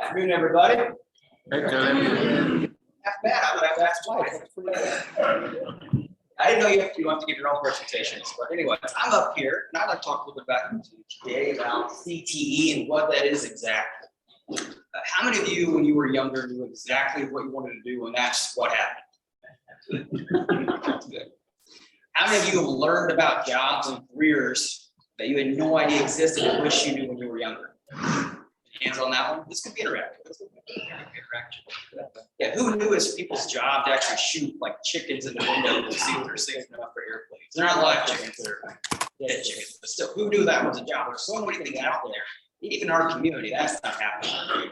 Afternoon, everybody. Hey, Kaleb. Not bad. I would have asked twice. That's pretty good. I didn't know you have to give your own presentations, but anyway, I'm up here and I'd like to talk a little bit about today about CTE and what that is exactly. How many of you, when you were younger, knew exactly what you wanted to do, and that's what happened? That's good. How many of you have learned about jobs and careers that you had no idea existed and wish you knew when you were younger? Hands on that one. This could be interactive. Yeah, who knew it's people's job to actually shoot like chickens in the window to see if they're safe enough for airplanes? They're not live chickens, they're dead chickens. But still, who knew that was a job? There's so many things out there. Even in our community, that's not happening.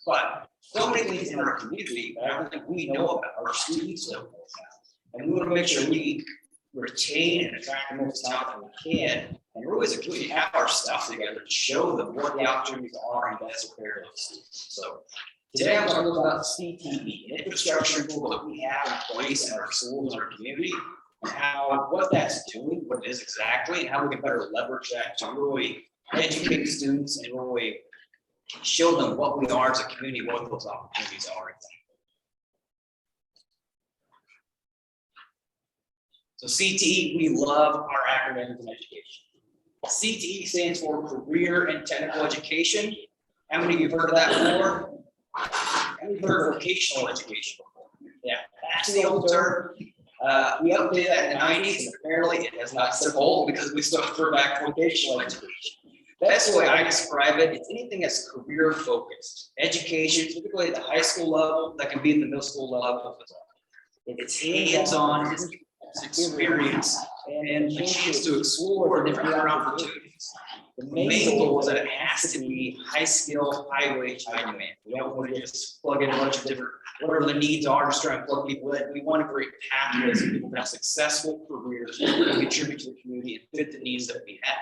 But so many things in our community that I don't think we know about, our students don't know about. And we want to make sure we retain and attract the most talent we can. And really, as a community, have our stuff together to show them what the opportunities are and best prepare those students. So today I'm talking about CTE, an infrastructure tool that we have in place in our schools and our community, and how what that's doing, what it is exactly, and how we can better leverage that to really educate students and really show them what we are as a community, what those opportunities are. So CTE, we love our acronyms in education. CTE stands for Career and Technical Education. How many of you have heard of that before? How many of you have heard of vocational education before? Yeah, that's the old term. We updated that in the 90s, and apparently it has not stuck old because we still refer back to vocational education. That's the way I describe it. It's anything that's career focused. Education, typically at the high school level, that can be at the middle school level. It's hands-on, it's experience, and a chance to explore different opportunities. The main goal is that it has to be high skill, high wage, high demand. We don't want to just plug in a bunch of different, whatever the needs are, just try and plug people in. We want to create pathways so people can have successful careers and contribute to the community and fit the needs that we have.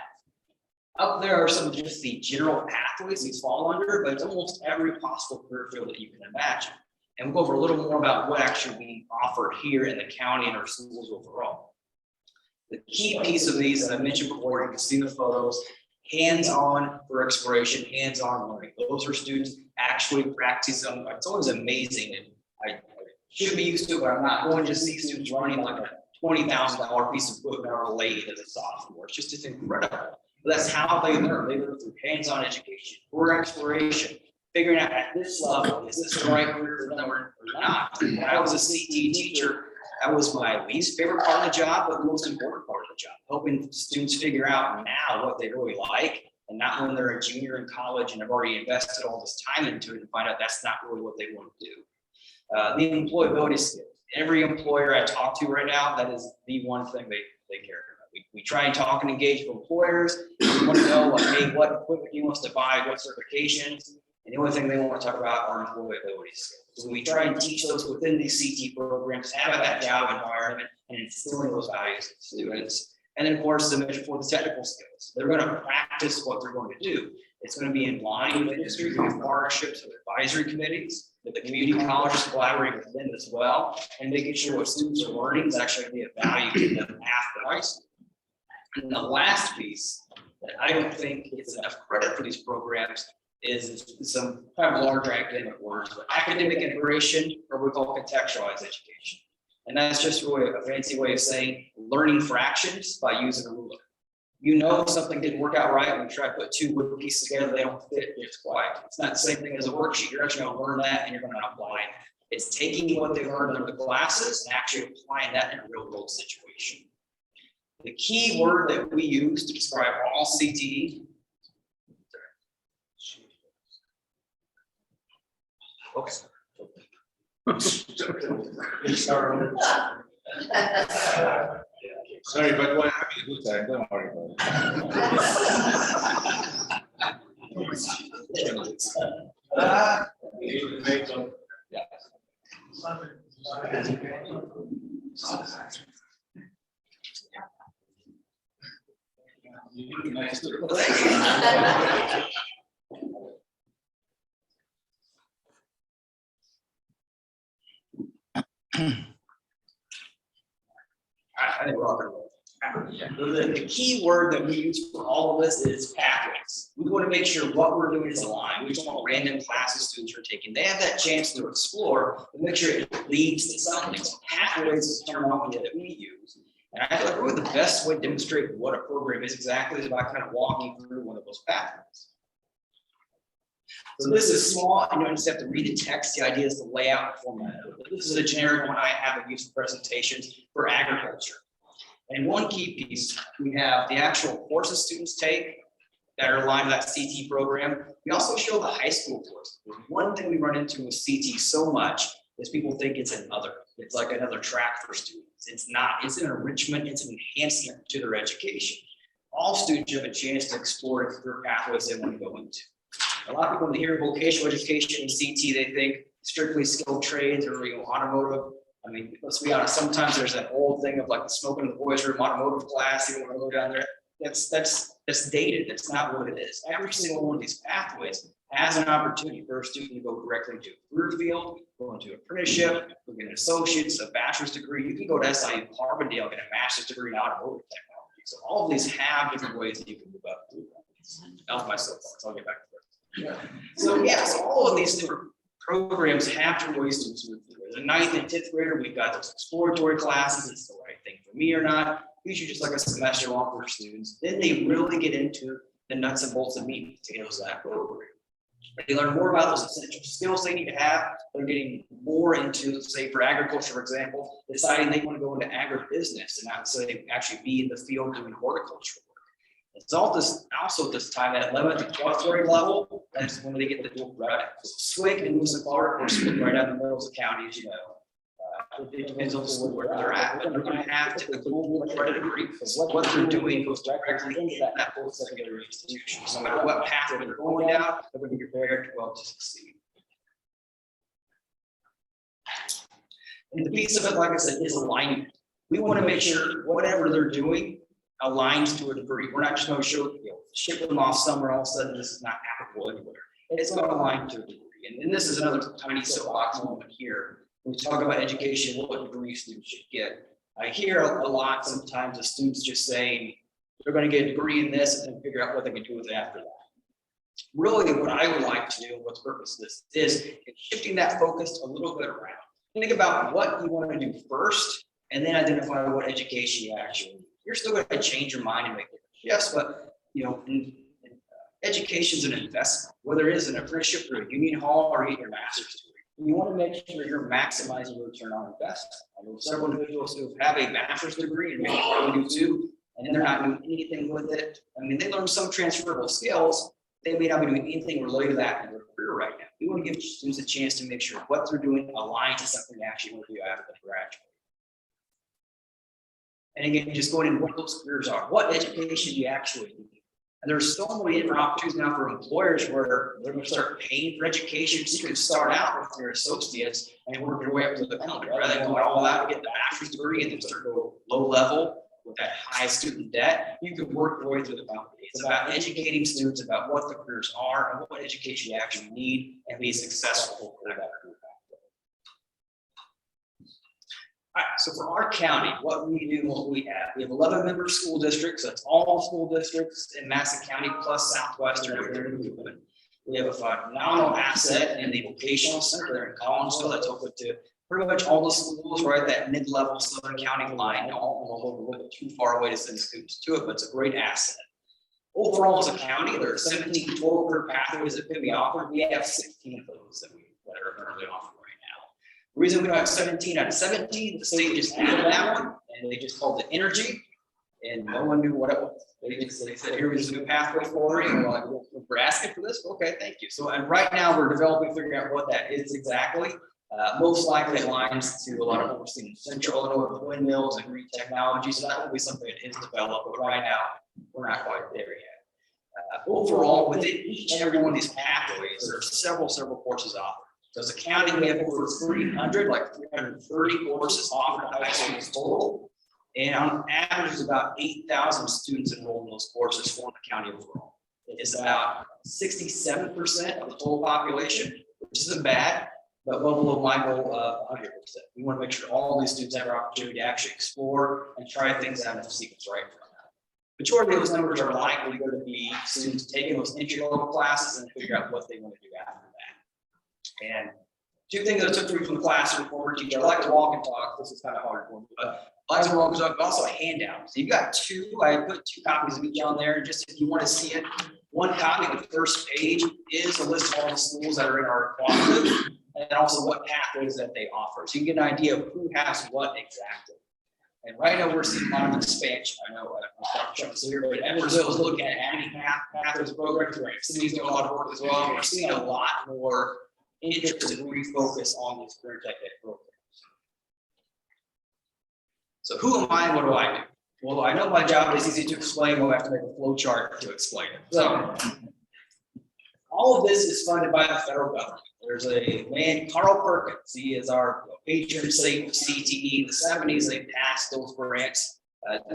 Up there are some of just the general pathways these fall under, but it's almost every possible career field that you can imagine. And we'll go over a little more about what actually we offer here in the county and our schools overall. The key piece of these, as I mentioned before, you can see the photos, hands-on for exploration, hands-on learning. Those are students actually practicing. It's always amazing, and I should be used to it, but I'm not going to see students running like a $20,000 piece of equipment or a lathe as a sophomore. It's incredible. But that's how they learn. They learn through hands-on education, or exploration, figuring out at this level, is this the right career for them or not? When I was a CTE teacher, that was my least favorite part of the job, but the most important part of the job, helping students figure out now what they really like, and not when they're a junior in college and have already invested all this time into it and find out that's not really what they want to do. The employability skills. Every employer I talk to right now, that is the one thing they care about. We try and talk and engage with employers. We want to know, like, hey, what equipment he wants to buy, what certifications, and the only thing they want to talk about are employability skills. So we try and teach those within these CT programs, have that job environment, and instilling those values in students. And then, of course, as I mentioned before, the technical skills. They're going to practice what they're going to do. It's going to be in line with industry. We have partnerships with advisory committees, that the community colleges collaborate with them as well, and making sure what students are learning is actually going to be of value to them after high school. And the last piece that I don't think gets enough credit for these programs is some kind of larger academic words, but academic integration, or what we call contextualized education. And that's just really a fancy way of saying learning fractions by using a ruler. You know, if something didn't work out right, when you try to put two wood pieces together, they don't fit just quite. It's not the same thing as a worksheet. You're actually going to learn that and you're going to apply it. It's taking what they learned in the classes and actually applying that in a real world situation. The key word that we use to describe all CTE. Okay. Sorry, but we're having a good time. Don't worry about I think we're all good. The key word that we use for all of this is pathways. We want to make sure what we're doing is aligned. We don't want random classes students are taking. They have that chance to explore, but make sure it leads to something. So pathways is the terminology that we use. And I feel like really the best way to demonstrate what a program is exactly is by kind of walking through one of those pathways. So this is small, and you don't just have to read the text. The idea is to lay out the format. This is a generic one I have used for presentations for agriculture. And one key piece, we have the actual courses students take that are aligned to that CT program. We also show the high school courses. One thing we run into with CT so much is people think it's another. It's like another track for students. It's not, it's an enrichment, it's an enhancement to their education. All students have a chance to explore the career pathways they want to go into. A lot of people, when they hear vocational education and CT, they think strictly skilled trades or automotive. I mean, let's be honest, sometimes there's that old thing of like smoking in the boys' room automotive class, you want to go down there. That's dated. That's not what it is. Every single one of these pathways has an opportunity for a student to go directly to a career field, go into apprenticeship, go get an associate's, a bachelor's degree. You can go to SIU Carbondale, get a master's degree in automotive technology. So all of these have different ways that you can move up through that. That was my soapbox. I'll get back to it. So all of these different programs have different ways to move through. As a 9th and 10th grader, we've got those exploratory classes. It's the right thing for me or not. Usually just like a semester long for students. Then they really get into the nuts and bolts of meat and potatoes of that program. They learn more about those essential skills they need to have. They're getting more into, say, for agriculture, for example, deciding they want to go into agribusiness and not say actually be in the field doing horticulture work. It's all this also this time at 11th and 12th grade level. That's when they get the dual credit. Swig and Lewis Clark are split right out in the middle of the counties, you know. It depends on the school where they're at, but they're going to have to dual credit degree because what they're doing goes directly into that post-secondary institution. So no matter what path they're going down, they're going to be prepared to succeed. And the piece of it, like I said, is alignment. We want to make sure whatever they're doing aligns to a degree. We're not just going to ship them off somewhere, all of a sudden this is not applicable anywhere. It's going to align to a degree. And this is another tiny soapbox moment here. When we talk about education, what degree students should get. I hear a lot sometimes of students just saying they're going to get a degree in this and then figure out what they can do with it after that. Really, what I would like to do, what the purpose of this is shifting that focus a little bit around. Think about what you want to do first, and then identify what education you actually need. You're still going to change your mind and make it. Yes, but education is an investment, whether it is an apprenticeship or a union hall or even your master's degree. You want to make sure you're maximizing your return on investment. I know several individuals who have a bachelor's degree and maybe probably do too, and they're not doing anything with it. I mean, they learn some transferable skills. They may not be doing anything related to that in their career right now. We want to give students a chance to make sure what they're doing aligns to something they actually want to do after they graduate. And again, just going into what those careers are, what education you actually need. And there's so many different opportunities now for employers where they're going to start paying for education. So you can start out with your associates and work your way up to the penalty, rather than going all out to get the bachelor's degree and then start to go low level with that high student debt. You can work your way through the penalty. It's about educating students about what the careers are and what education you actually need and be successful for that career. All right, so for our county, what we do, what we have 11 member school districts. That's all school districts in Madison County plus Southwestern. We have a phenomenal asset in the vocational center there in Collinsville that's open to pretty much all the schools right at that mid-level Southern County line. All a little bit too far away to send students to it, but it's a great asset. Overall, as a county, there are 17 total career pathways that can be offered. We have 16 of those that are currently offered. The reason we don't have 17 out of 17, the state just added that one, and they just called it energy, and no one knew what it was. They said, here is a new pathway for you, and we're like, well, we're asking for this? Okay, thank you. So and right now we're developing, figuring out what that is exactly. Most likely it aligns to a lot of what we're seeing in Central Illinois with windmills and green technology, so that will be something that is developed, but right now we're not quite there yet. Overall, within each and every one of these pathways, there are several courses offered. So as a county, we have over 300, like 330 courses offered at high schools total. And on average, there's about 8,000 students enrolled in those courses for the county overall. It is about 67% of the total population, which isn't bad, but well below my goal of 100%. We want to make sure all these students have an opportunity to actually explore and try things out and see what's right for them. Majority of those numbers are likely going to be students taking those entry-level classes and figure out what they want to do after that. And two things that I took from the class with former teacher, I like to walk and talk. This is kind of hard for me, but I like to walk and talk, but also a handout. So you've got two, I put 2 copies of each on there, just if you want to see it. One copy of the first page is a list of all the schools that are in our cooperative, and also what pathways that they offer. So you can get an idea of who has what exactly. And right now we're seeing a lot of expansion. I know Dr. Chuck is here, but Edwardsville is looking at adding pathways programs. City's doing a lot of work as well. We're seeing a lot more interest and refocus on these career tech ed programs. So who am I and what do I do? Well, I know my job is easy to explain. We'll have to make a flow chart to explain it. So all of this is funded by the federal government. There's a man, Carl Perkins. He is our patron saint of CTE. In the 70s, they passed those grants.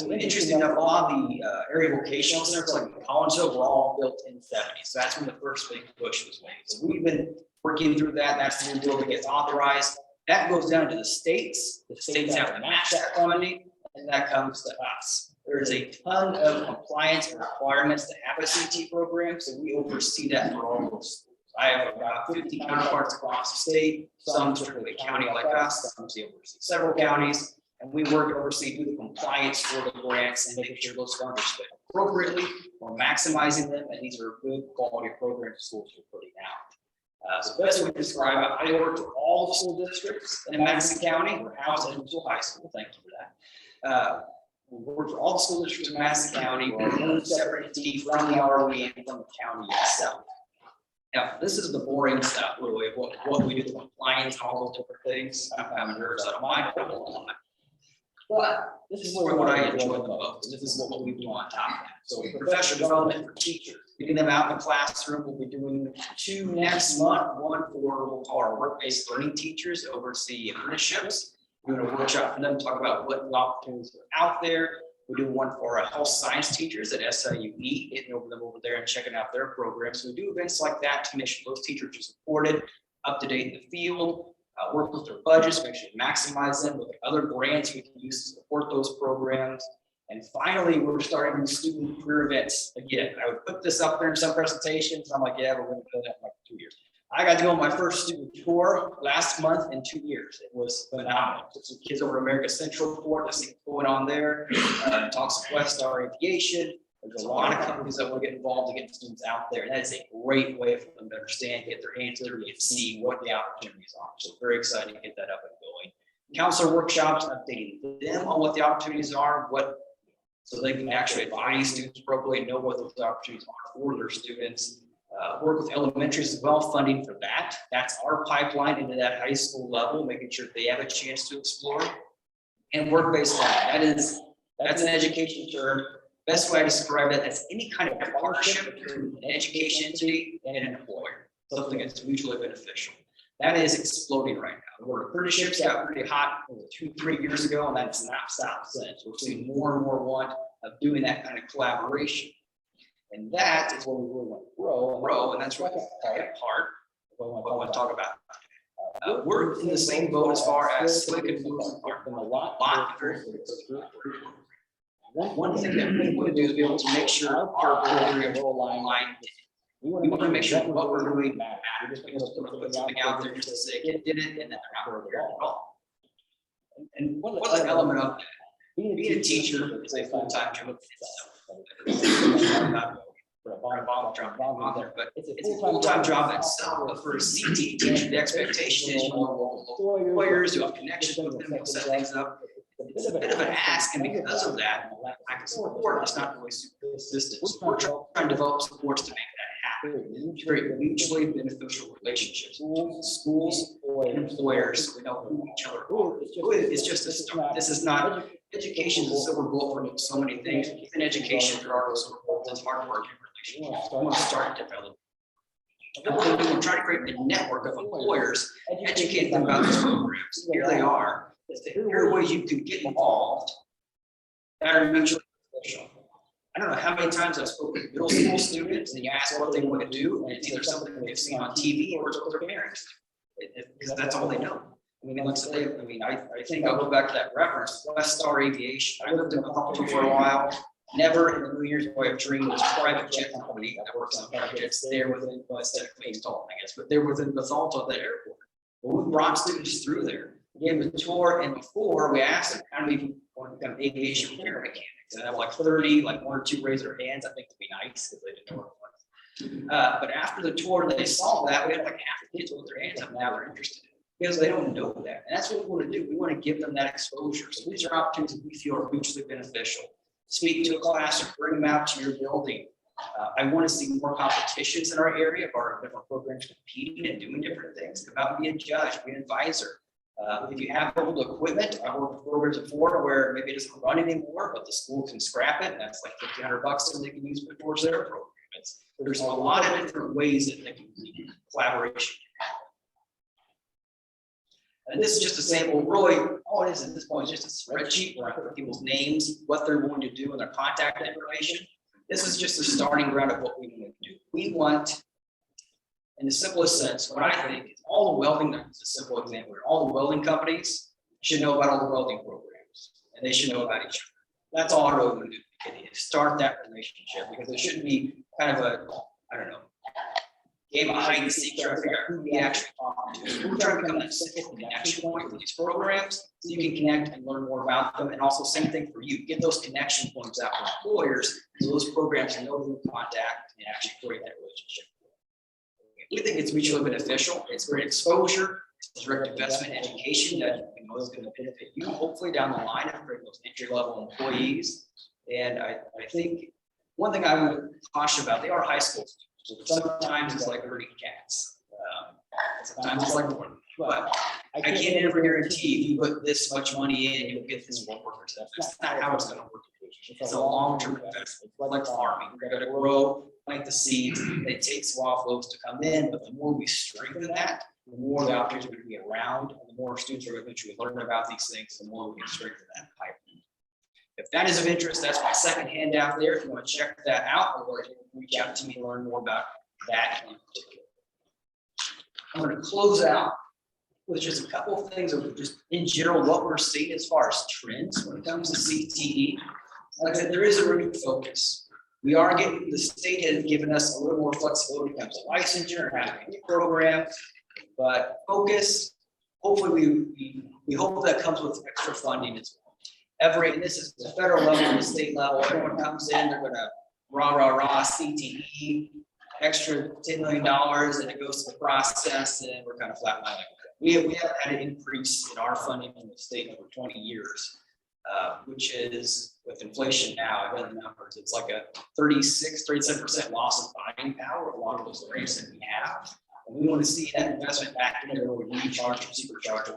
Interesting enough, a lot of the area vocational centers like Collinsville were all built in the 70s. So that's when the first big push was made. So we've been working through that. That's the new bill that gets authorized. That goes down to the states. The states have to match that funding, and that comes to us. There is a ton of compliance and requirements to have a CT program, so we oversee that for all those schools. I have about 50 counterparts across the state, some strictly county like us, some oversee several counties, and we work to oversee do the compliance for the grants and making sure those funds are spent appropriately. We're maximizing them, and these are good quality programs schools are putting out. So the best way to describe it, I work with all the school districts in Madison County. We're housed at Edwardsville High School. Thank you for that. We work for all the school districts in Madison County. We're our own separate entity from the ROE and from the county itself. Now, this is the boring stuff, really, of what we do, the compliance, all those different things. I'm nervous. I don't mind it a lot. But this is what I enjoy the most. This is what we do on top of that. So professional development for teachers, getting them out in the classroom. We'll be doing 2 next month. One for our work-based learning teachers, oversee apprenticeships. We're doing a workshop for them to talk about what opportunities are out there. We do one for our health science teachers at SIUE, getting over them over there and checking out their programs. So we do events like that to make sure those teachers are supported, up to date in the field, work with their budgets, make sure to maximize them with other grants we can use to support those programs. And finally, we're starting student career events. Again, I would put this up there in some presentations. I'm like, yeah, we're going to do that in like 2 years. I got to go on my first student tour last month in 2 years. It was phenomenal. Took some kids over to America Central Port to see what's going on there. Talks of West Star Aviation. There's a lot of companies that will get involved to get students out there. And that is a great way for them to understand, get their hands dirty, and see what the opportunities are. So very excited to get that up and going. Counselor workshops, updating them on what the opportunities are, so they can actually advise students appropriately and know what those opportunities are for their students. Work with elementaries as well, funding for that. That's our pipeline into that high school level, making sure they have a chance to explore. And work-based learning, that's an education term. Best way I describe that, that's any kind of partnership between an education entity and an employer, something that's mutually beneficial. That is exploding right now. The word apprenticeships got pretty hot 2-3 years ago, and that's not stopped since. We're seeing more and more want of doing that kind of collaboration. And that is what we really want to grow, and that's really that part of what I want to talk about. We're in the same boat as far as Silicon moves apart from a lot very one thing that we want to do is be able to make sure our programs will align. We want to make sure what we're doing matters. We just put something out there just to say it did it, and then they're not really there at all. And one other element of that, being a teacher is a full-time job. But it's a full-time job itself. But for a CT teacher, the expectation is you know local employers, you have connections with them, you'll set things up. It's a bit of an ask, and because of that, lack of support, it's not really super consistent. So we're trying to develop supports to make that happen. Very mutually beneficial relationships between schools and employers. We know who each other are. It's just a start. This is not education is a silver bullet for so many things. In education, there are those silver bullets. It's hard working relationships. We want to start developing. We're trying to create a network of employers, educate them about these programs. Here they are. Here are ways you can get involved that are mutually beneficial. I don't know how many times I've spoken to middle school students and you ask what they want to do, and it's either something they've seen on TV or it's what their parents do, because that's all they know. I mean, I think I'll go back to that reference, West Star Aviation. I lived in Buffalo for a while. Never in a million years would I have dreamed this private jet company that works on private jets there within, well, instead of Queenstown, I guess, but they're within Basalt, the airport. Well, we brought students through there, we gave them a tour, and before we asked them, how do we want to become aviation repair mechanics? And I have like 30, like 1 or 2 raise their hands, I think to be nice, because they didn't know what it was. But after the tour, they saw that, we had like half the kids with their hands up, now they're interested in it, because they don't know that. And that's what we want to do, we want to give them that exposure. So these are opportunities that we feel are mutually beneficial. Speak to a class or bring them out to your building. I want to see more competitions in our area of our different programs competing and doing different things. Come out and be a judge, be an advisor. If you have old equipment, I worked with programs before where maybe it doesn't run anymore, but the school can scrap it, and that's like $1,500 and they can use it towards their program. There's a lot of different ways that they can collaboration. And this is just a sample, really, all it is at this point is just a spreadsheet where I put people's names, what they're going to do, and their contact information. This is just a starting ground of what we want to do. We want, in the simplest sense, what I think is all the welding, that's a simple example here, all the welding companies should know about all the welding programs, and they should know about each other. That's all I really want to do, is start that relationship, because it shouldn't be kind of a, I don't know, game of hide and seek, trying to figure out who we actually talk to. We're trying to become that simple connection point for these programs, so you can connect and learn more about them. And also, same thing for you, get those connection points out for employers, so those programs know who to contact and actually create that relationship. We think it's mutually beneficial. It's great exposure, it's direct investment in education that you know is going to benefit you, hopefully down the line of creating those entry-level employees. And I think one thing I would caution about, they are high school students. Sometimes it's like herding cats. Sometimes it's like one. But I can't ever guarantee if you put this much money in, you'll get this one worker. That's not how it's going to work. It's a long-term investment. It's like farming. We're going to grow, plant the seeds. It takes a while for those to come in, but the more we strengthen that, the more the opportunities are going to be around, and the more students are going to eventually learn about these things, the more we can strengthen that pipeline. If that is of interest, that's my second handout there. If you want to check that out, or reach out to me to learn more about that in particular. I'm going to close out with just a couple of things of just in general what we're seeing as far as trends when it comes to CTE. Like I said, there is a renewed focus. We are getting, the state has given us a little more flexibility when it comes to licensure and having a new program, but focus, hopefully we hope that comes with extra funding as well. And this is the federal level and the state level, everyone comes in, they're gonna rah, CTE, extra $10 million, and it goes to the process, and we're kind of flatlining. We have had an increase in our funding in the state over 20 years, which is, with inflation now, I read the numbers, it's like a 37% loss of buying power, a lot of those rates that we have. And we want to see that investment back in there where we recharge and supercharge.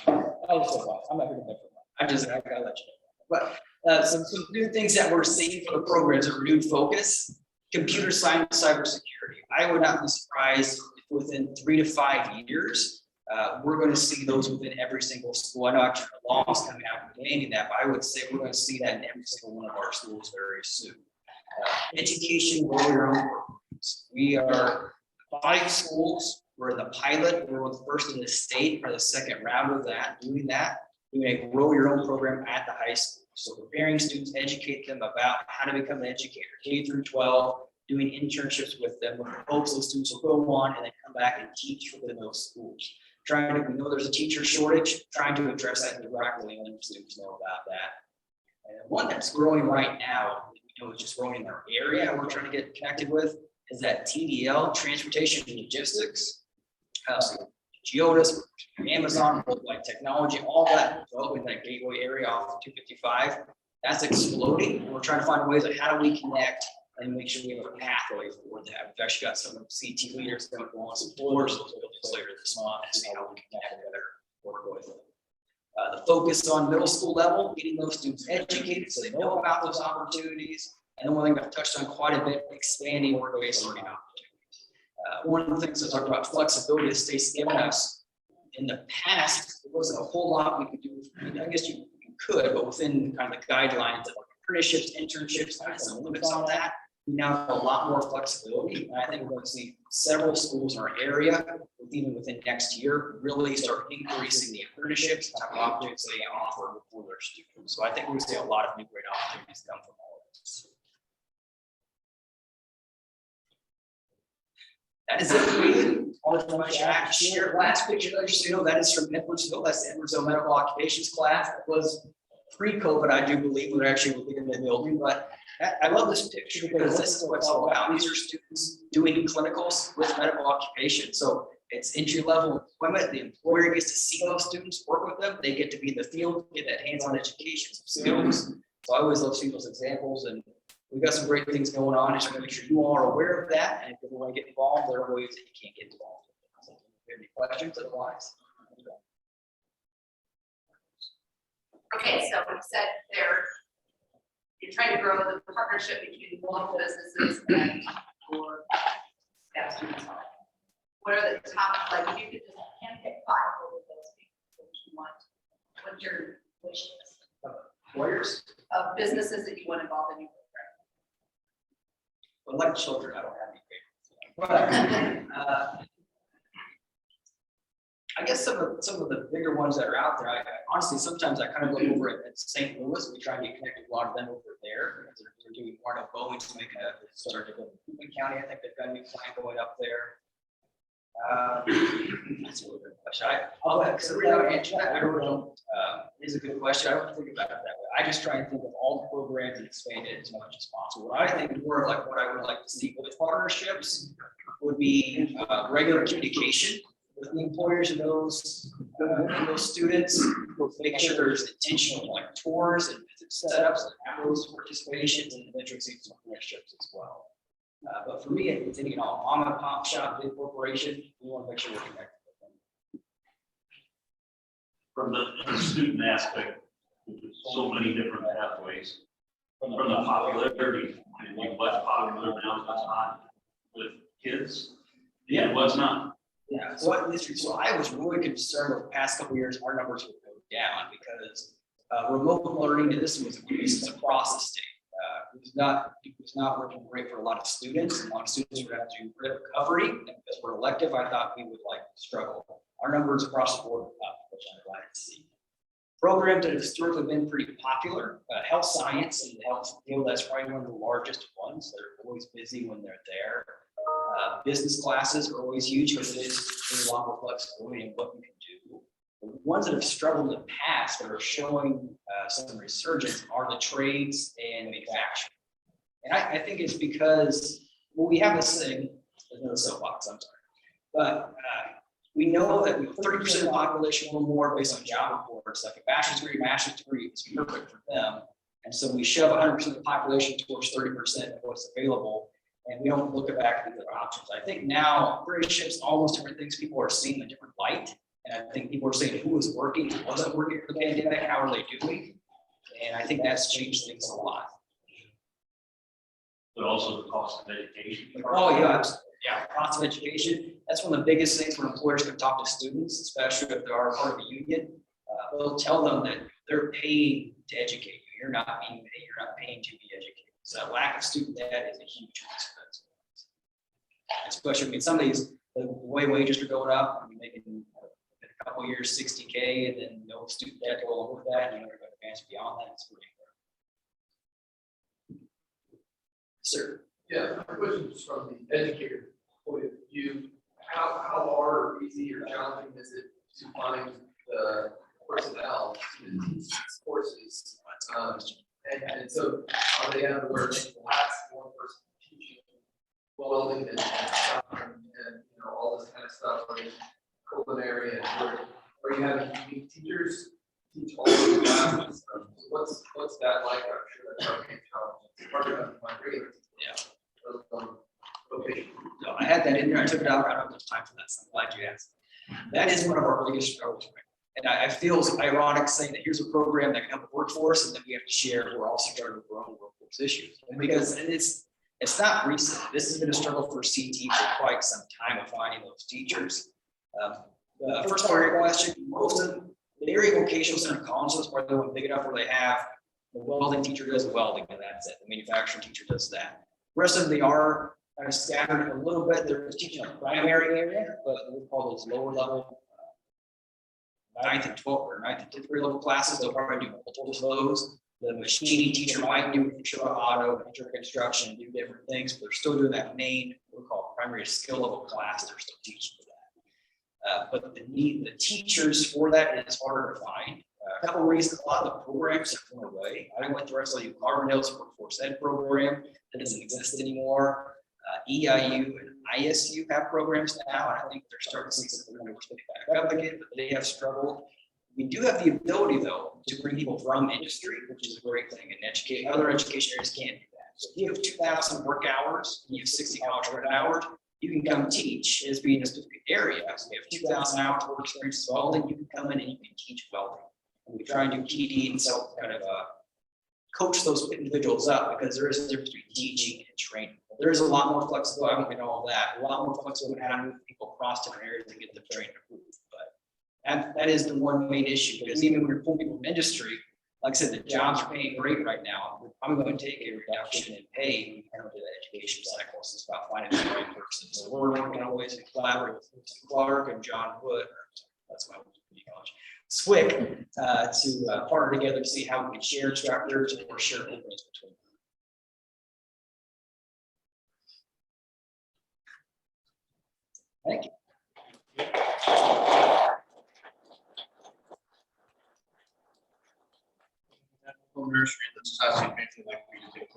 I'm not here to I gotta let you know. But some new things that we're seeing for the programs are renewed focus, computer science, cybersecurity. I would not be surprised if within 3 to 5 years, we're going to see those within every single school. I know actually the law is coming out demanding that, but I would say we're going to see that in every single one of our schools very soon. Education, grow your own programs. We are 5 schools. We're in the pilot. We're the first in the state for the second round of that, doing that. We may grow your own program at the high school. So preparing students, educate them about how to become an educator, K through 12, doing internships with them, with hopes those students will go on and then come back and teach within those schools. We know there's a teacher shortage, trying to address that directly and letting students know about that. And one that's growing right now, we know is just growing in our area, we're trying to get connected with, is that TDL, transportation and logistics. Geodis, Amazon, like technology, all that developing that gateway area off of 255, that's exploding. And we're trying to find ways of how do we connect and make sure we have a pathway for that. We've actually got some CT leaders that go on some tours later this month and see how we can connect together, work with them. The focus on middle school level, getting those students educated so they know about those opportunities. And the one thing I've touched on quite a bit, expanding work-based learning opportunities. One of the things I talked about flexibility the state's given us in the past, there wasn't a whole lot we could do. I guess you could, but within kind of the guidelines of apprenticeships, internships, kind of some limits on that. We now have a lot more flexibility. And I think we're going to see several schools in our area, even within next year, really start increasing the apprenticeships, type of opportunities they offer for their students. So I think we're going to see a lot of new great opportunities come from all of That is it for me. All the information I have to share. Last picture, just so you know, that is from Edwardsville. That's the Edwardsville Medical Occupations class. That was pre-COVID, I do believe. We were actually in the building, but I love this picture because this is what it's all about. These are students doing clinicals with medical occupation. So it's entry-level employment. The employer gets to see those students, work with them. They get to be in the field, get that hands-on education skills. So I always love seeing those examples, and we've got some great things going on. I just want to make sure you all are aware of that. And if you want to get involved, there are ways that you can't get involved. So if you have any questions, otherwise. Okay, so we said you're trying to grow the partnership between local businesses and your staff students. What are the top, like, if you could just handpick 5 of those people that you want, what's your wish list Employers, of businesses that you want involved in your but like children, I don't have any favorites. But I guess some of the bigger ones that are out there, I honestly, sometimes I kind of look over at St. Louis. We try and get connected with a lot of them over there because they're doing more of Boeing's making a start to go to Cleveland County. I think they've got a new plan going up there. That's a really good question. I'll answer that. I really don't. It is a good question. I don't think about it that way. I just try and think of all the programs and expand it as much as possible. What I think more of like what I would like to see with partnerships would be regular communication with the employers and those students, making sure there's intentional like tours and visit setups and those participations and eventually some partnerships as well. But for me, it's any mom and pop shop, big corporation, we want to make sure we're connected with them. From the student aspect, there's so many different pathways. From the popularity, what's popular now, what's not with kids, yeah, what's not. Yeah, so I was really concerned over the past couple of years, our numbers would go down because remote learning, and this was across the state. It was not working great for a lot of students. A lot of students would have to do recovery, and because we're elective, I thought we would struggle. Our numbers across the board are up, which I'm glad to see. Programs that have historically been pretty popular, health science and the health field, that's probably one of the largest ones. They're always busy when they're there. Business classes are always huge because it is a lot more flexibility in what you can do. The ones that have struggled in the past that are showing some resurgence are the trades and manufacturing. And I think it's because, well, we have this thing, there's no soapbox, I'm sorry, but we know that 30% of the population or more based on job reports, like a bachelor's degree, master's degree is perfect for them. And so we shove 100% of the population towards 30% of what's available. And we don't look back at the other options. I think now apprenticeships, almost different things, people are seeing a different light. And I think people are saying who was working, who wasn't working for the pandemic, how are they doing? And I think that's changed things a lot. But also the cost of education. Oh, yeah, absolutely. Yeah, cost of education. That's one of the biggest things when employers can talk to students, especially if they are part of a union. They'll tell them that they're paid to educate you. You're not being paid, you're not paying to be educated. So lack of student debt is a huge expense. Especially, I mean, some of these, the way wages are going up, I mean, making in a couple of years, 60K, and then no student debt go along with that, and you're going to advance beyond that. It's pretty good. Sir. Yeah, my question is from the educator point of view. How hard or easy or challenging is it to find the personnel to teach these courses? And so are they out of where the last one person teaching welding and all this kind of stuff, like culinary, and are you having unique teachers teach all these classes? What's that like? I'm sure that's our main challenge. It's part of my regular. Yeah. Okay. No, I had that in there. I took it out. I don't have much time for that. So I'm glad you asked. That is one of our biggest struggles. And I feel it's ironic saying that here's a program that can help the workforce, and then we have to share. We're also starting with our own workforce issues. And because it's not recent. This has been a struggle for CT for quite some time of finding those teachers. The first part of your question, most of the area vocational center colleges are the one big enough where they have the welding teacher does welding, and that's it. The manufacturing teacher does that. The rest of them, they are kind of scattered a little bit. They're teaching a primary area, but we call those lower level 9th and 12th or 9th and 10th grade level classes. They'll probably do multiple of those. The machining teacher might do intro to auto, intro to construction, do different things, but they're still doing that main, what we call primary skill level class, they're still teaching for that. But the teachers for that is harder to find. A couple of reasons, a lot of the programs have gone away. I went to RSLU Carbondale's workforce ed program that doesn't exist anymore. EIU and ISU have programs now, and I think they're starting to see some numbers pick back up again, but they have struggled. We do have the ability, though, to bring people from industry, which is a great thing, and educate, other education areas can't do that. So if you have 2,000 work hours, and you have 60 college credit hours, you can come teach as being a specific area. So you have 2,000 hours work experience welding, you can come in and you can teach welding. And we try and do TD and self kind of coach those individuals up, because there is a difference between teaching and training. There is a lot more flexibility, I don't get all that, a lot more flexibility how to move people across different areas to get them trained and approved. But that is the one main issue, because even when you're pulling people from industry, like I said, the jobs are paying great right now. I'm going to take a reduction in pay compared to the education cycle. So it's about finding the right person. So we're working on ways to collaborate with Clark and John Wood, that's my college, SWIC, to partner together to see how we can share instructors or share programs between them. Thank you. Nursery, that's Tassie, maybe like we take